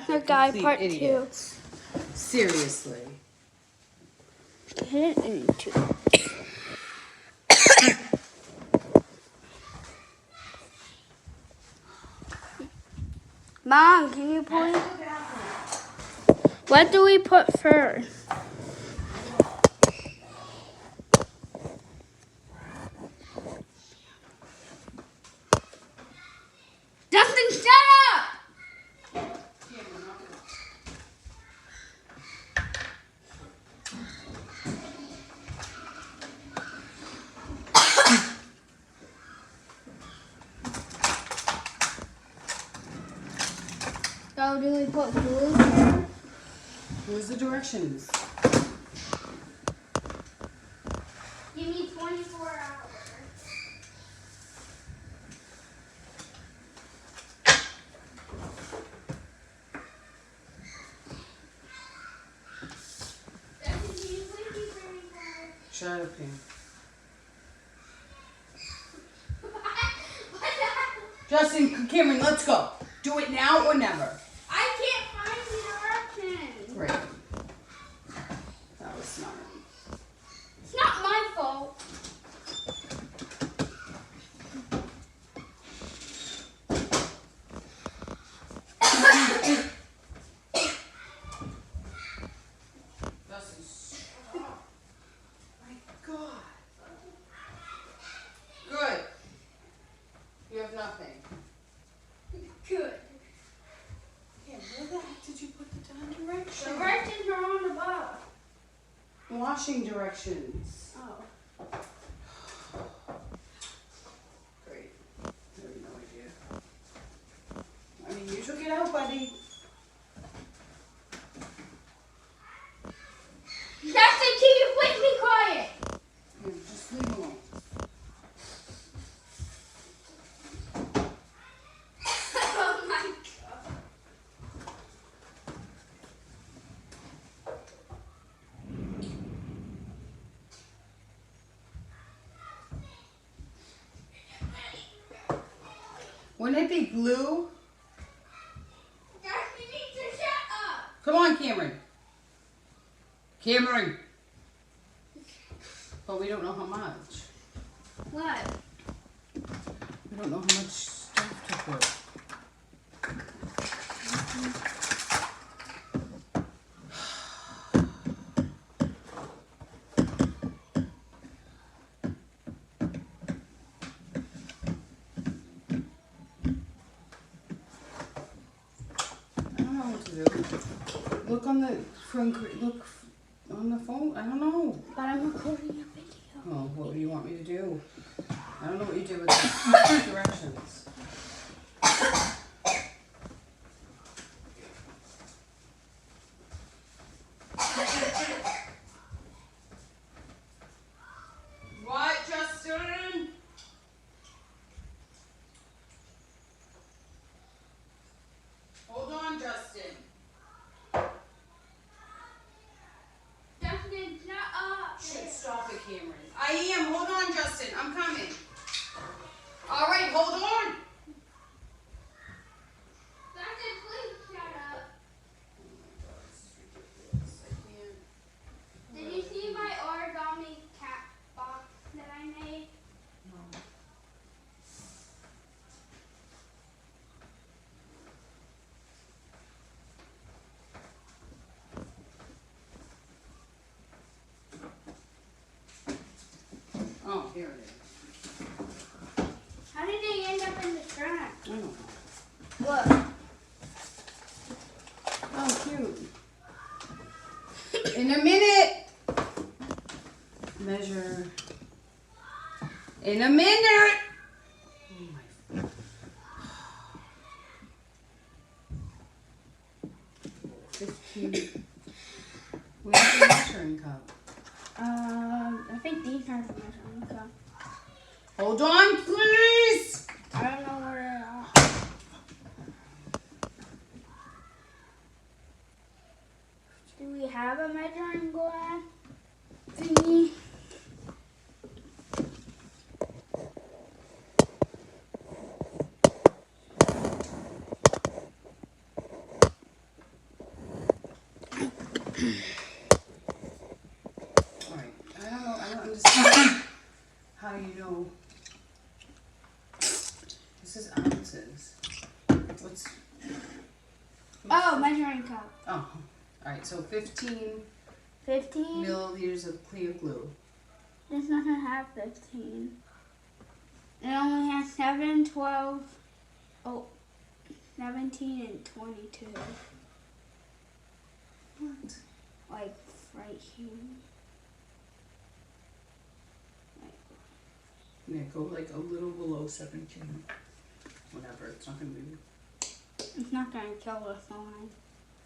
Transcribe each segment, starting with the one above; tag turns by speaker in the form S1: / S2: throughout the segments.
S1: The guy part
S2: idiots. 2. Seriously.
S1: Hit it into. Mom, can you please? What do we put first? Justin, shut up! So do we put glue here?
S2: Here's the directions.
S1: Give me 24 hours.
S2: Shut up, Pam. Justin, Cameron, let's go. Do it now or never.
S1: I can't find the directions.
S2: Great. That was smart.
S1: It's not my fault.
S2: Justin, stop. My God. Good. You have nothing.
S1: Good.
S2: Yeah, where the heck did you put the directions?
S1: Directions are on the bottom.
S2: Washing directions.
S1: Oh.
S2: Great. I have no idea. I mean, you should get out, buddy.
S1: Justin, can you please be quiet?
S2: Here, just leave him alone.
S1: Oh my God.
S2: Wouldn't it be glue?
S1: Justin needs to shut up.
S2: Come on, Cameron. Cameron. But we don't know how much.
S1: What?
S2: We don't know how much stuff to put. I don't know what to do. Look on the look on the phone. I don't know.
S1: But I'm recording a video.
S2: Oh, what do you want me to do? I don't know what you did with the directions. What, Justin? Hold on, Justin.
S1: Justin, shut up.
S2: Should stop it, Cameron. I am. Hold on, Justin. I'm coming. All right, hold on.
S1: Justin, please shut up. Did you see my origami cat box that I made?
S2: Oh, here it is.
S1: How did they end up in the trunk?
S2: I don't know.
S1: Look.
S2: Oh, cute. In a minute. Measure. In a minute. Oh my. 15. Where's the measuring cup?
S1: I think these are the measuring cup.
S2: Hold on, please.
S1: I don't know where they are. Do we have a measuring glass thingy?
S2: Alright, I don't understand how you know. This is ounces. What's,
S1: Oh, measuring cup.
S2: oh, alright, so 15
S1: 15.
S2: milliliters of clear glue.
S1: This doesn't have 15. It only has 7, 12, 17, and 22.
S2: What?
S1: Like right here.
S2: Yeah, go like a little below 17. Whatever, it's not gonna be.
S1: It's not gonna kill the fly.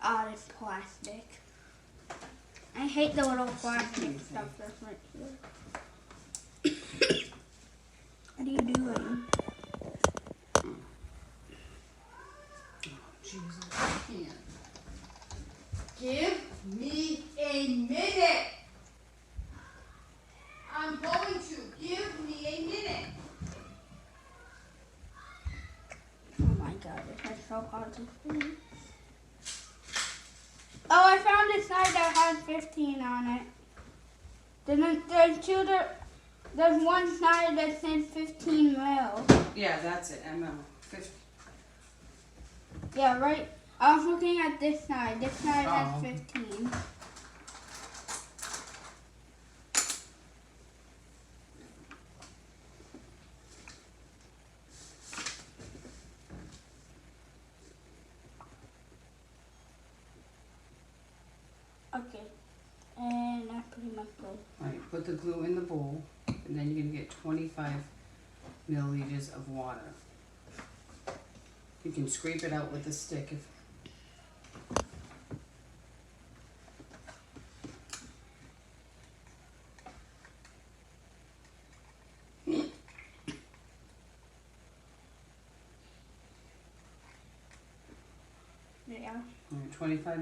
S1: Ah, it's plastic. I hate the little plastic stuff that's right here. What are you doing?
S2: Jesus, I can't. Give me a minute. I'm going to. Give me a minute.
S1: Oh my god, this is so hard to see. Oh, I found a side that has 15 on it. There's one side that says 15 mil.
S2: Yeah, that's it. ML. 50.
S1: Yeah, right. I was looking at this side. This side has
S2: Oh.
S1: 15. Okay. And that's pretty much good.
S2: Alright, put the glue in the bowl, and then you're gonna get 25 milliliters of water. You can scrape it out with a stick if.
S1: Yeah.
S2: Alright, 25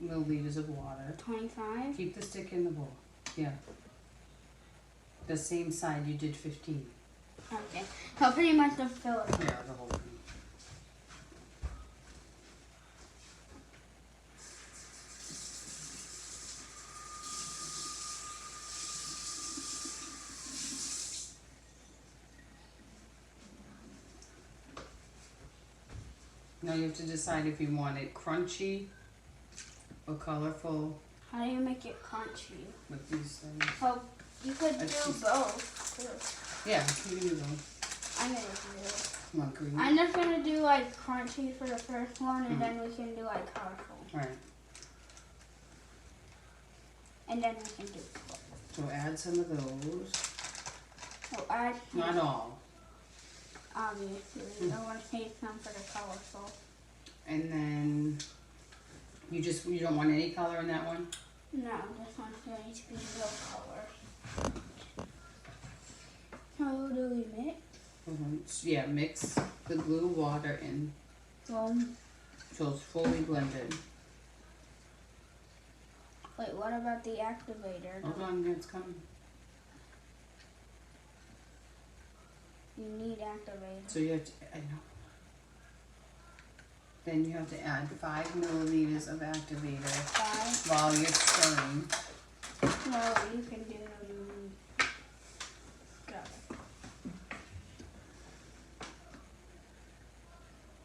S2: milliliters of water.
S1: 25.
S2: Keep the stick in the bowl. Yeah. The same side you did 15.
S1: Okay. So pretty much just fill it.
S2: Yeah, the whole thing. Now you have to decide if you want it crunchy or colorful
S1: How do you make it crunchy?
S2: with these things.
S1: Well, you could do
S2: That's-
S1: both. Too.
S2: Yeah, you can do those.
S1: I'm gonna do it.
S2: Come on, green.
S1: I'm just gonna do like crunchy for the first one, and then we can do like colorful,
S2: Alright,
S1: and then we can do.
S2: so add some of those.
S1: So add.
S2: Not all.
S1: Obviously, I want to save some for the colorful.
S2: And then you don't want any color in that one?
S1: No, this one's going to be no color. How do we mix?
S2: Yeah, mix the glue water in
S1: Well,
S2: so it's fully blended.
S1: wait, what about the activator?
S2: Hold on, it's coming.
S1: You need activator.
S2: So you have to, I know. Then you have to add 5 milliliters of activator
S1: 5.
S2: while you're stirring.
S1: Well, you can do. Got it.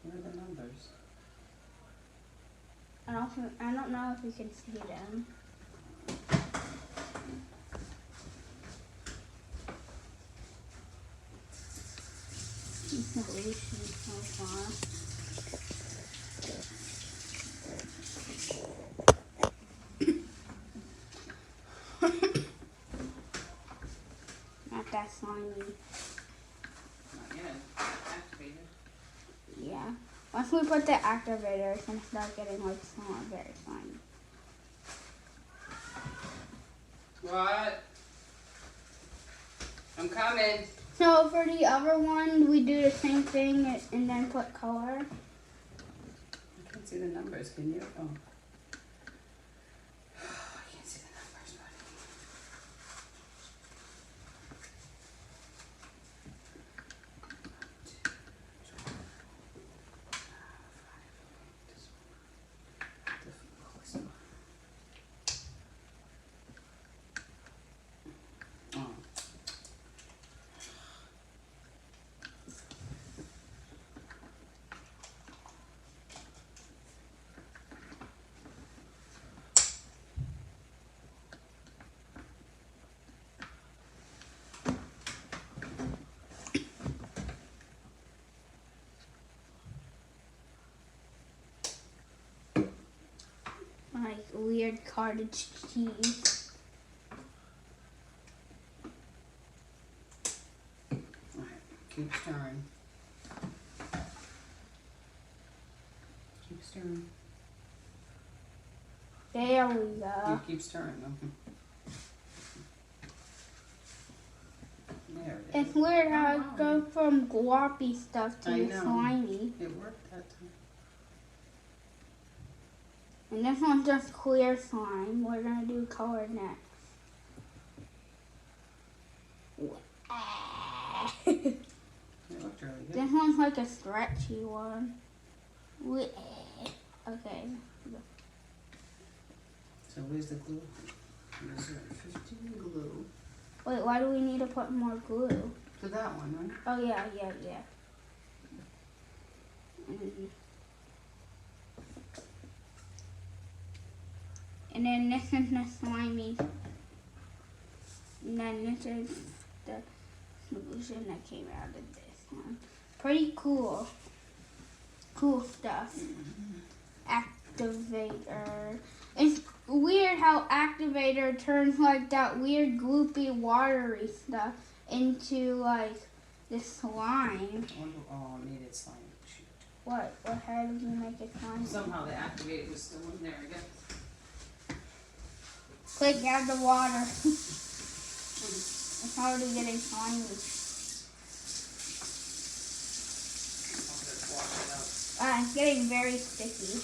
S2: What are the numbers?
S1: I don't know if you can see them. So far. Not that slimy.
S2: Not yet. Activated.
S1: Yeah. Once we put the activator, it's gonna start getting like very slimy.
S2: What? I'm coming.
S1: So for the other one, we do the same thing and then put color.
S2: I can't see the numbers, can you? Oh. I can't see the numbers, buddy.
S1: like weird cottage cheese.
S2: Alright, keep stirring. Keep stirring.
S1: There we
S2: You
S1: go.
S2: keep stirring, okay. There it is.
S1: It's weird how
S2: Oh,
S1: it
S2: wow.
S1: goes from gloppy stuff to
S2: I know.
S1: slimy.
S2: It worked that time.
S1: And this one's just clear slime. We're gonna do color next.
S2: It looked really good.
S1: This one's like a stretchy one. Okay.
S2: So where's the glue? Where's there 15 glue?
S1: Wait, why do we need to put more glue?
S2: To that one, right?
S1: Oh yeah. Mm. And then this is the slimy. And then this is the solution that came out of this one. Pretty cool. Cool stuff. Activator. It's weird how activator turns like that weird gloopy watery stuff into like this slime.
S2: Oh, I made it slime. Shoot.
S1: What? How did you make it slimy?
S2: Somehow the activator was still in there again.
S1: Click add the water. It's already getting slimy.
S2: I'll just wash it out.
S1: It's getting very sticky.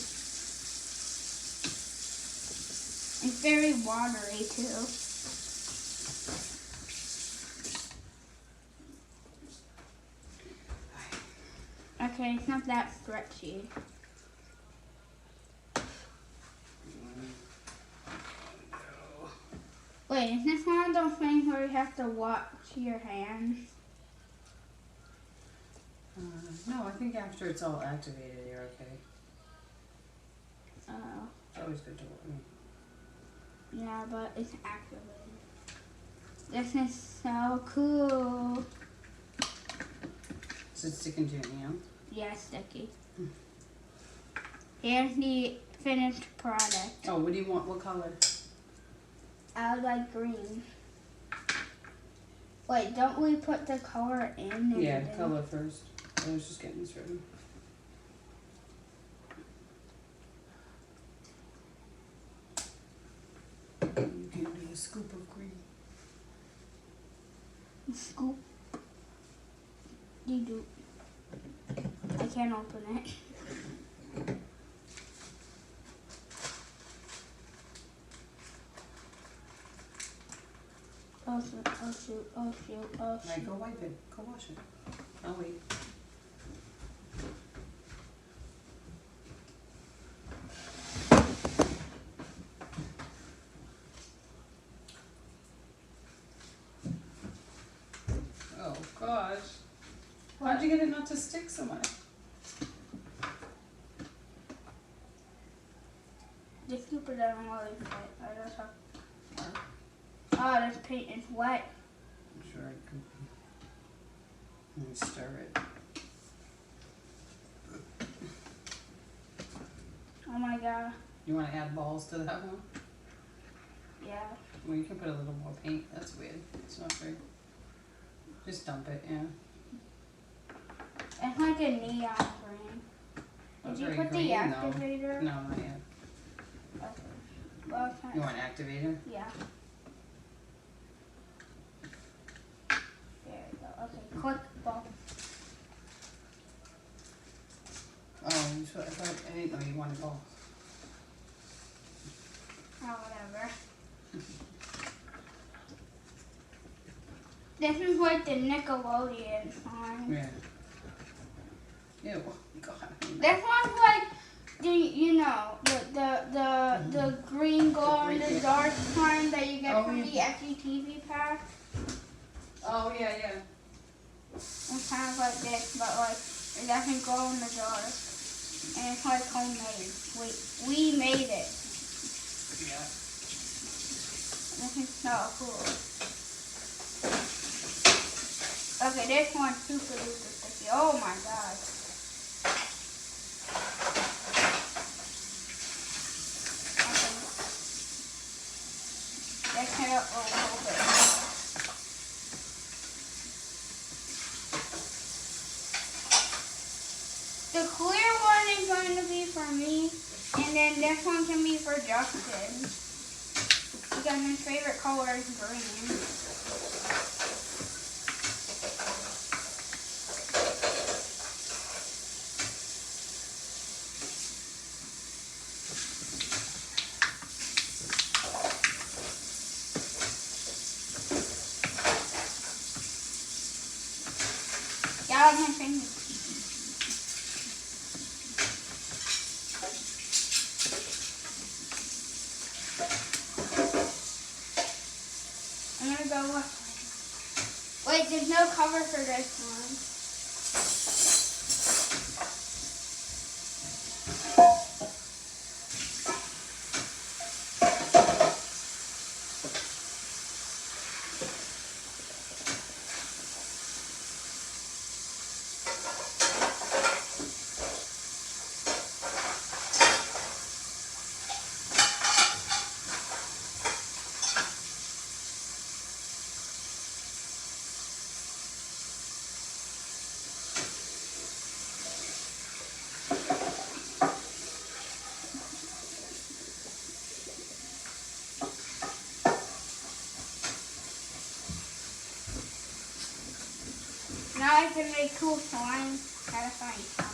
S1: It's very watery too. Okay, it's not that stretchy. Wait, is this one of those things where you have to wash your hands?
S2: No, I think after it's all activated, you're okay.
S1: Oh,
S2: It's always good to wash.
S1: yeah, but it's activated. This is so cool.
S2: Is it sticking to your hand?
S1: Yeah, sticky. Here's the finished product.
S2: Oh, what do you want? What color?
S1: I would like green. Wait, don't we put the color in? and
S2: Yeah,
S1: then-
S2: color first. I was just getting this ready. You can do a scoop of green.
S1: Scoop. You do. I can't open it. Oh shoot, oh shoot, oh shoot, oh
S2: Alright,
S1: shoot.
S2: go wipe it. Go wash it. I'll wait. Oh gosh. How'd you get it not to stick so much?
S1: Just keep it down while you play. I just have. Oh, this paint is wet.
S2: I'm sure it could be. Let me stir it.
S1: Oh my god.
S2: You want to add balls to that one?
S1: Yeah.
S2: Well, you can put a little more paint. That's weird. It's not very. Just dump it, yeah.
S1: It's like a neon green.
S2: That's
S1: Did you
S2: very
S1: put the
S2: green, though.
S1: activator?
S2: No, not yet.
S1: Okay. Well, it's not-
S2: You want activator?
S1: Yeah. There we go. Okay, click ball.
S2: Oh, you should, I didn't know you wanted balls.
S1: Oh, whatever. This is like the Nickelodeon song.
S2: Yeah. Ew. God.
S1: This one's like you know the green glow in the dark kind that you get
S2: Oh,
S1: from the
S2: yeah.
S1: FGTV pack.
S2: Oh, yeah, yeah.
S1: It's kind of like this, but like it doesn't glow in the dark, and it's like homemade. We made it.
S2: Yeah.
S1: This is so cool. Okay, this one's super duper sticky. Oh my god. Okay, next one can be for Justin. Because his favorite color is green. Get out of my finger. I'm gonna go with... Wait, there's no cover for this one. Now I can make cool slime. Gotta find some.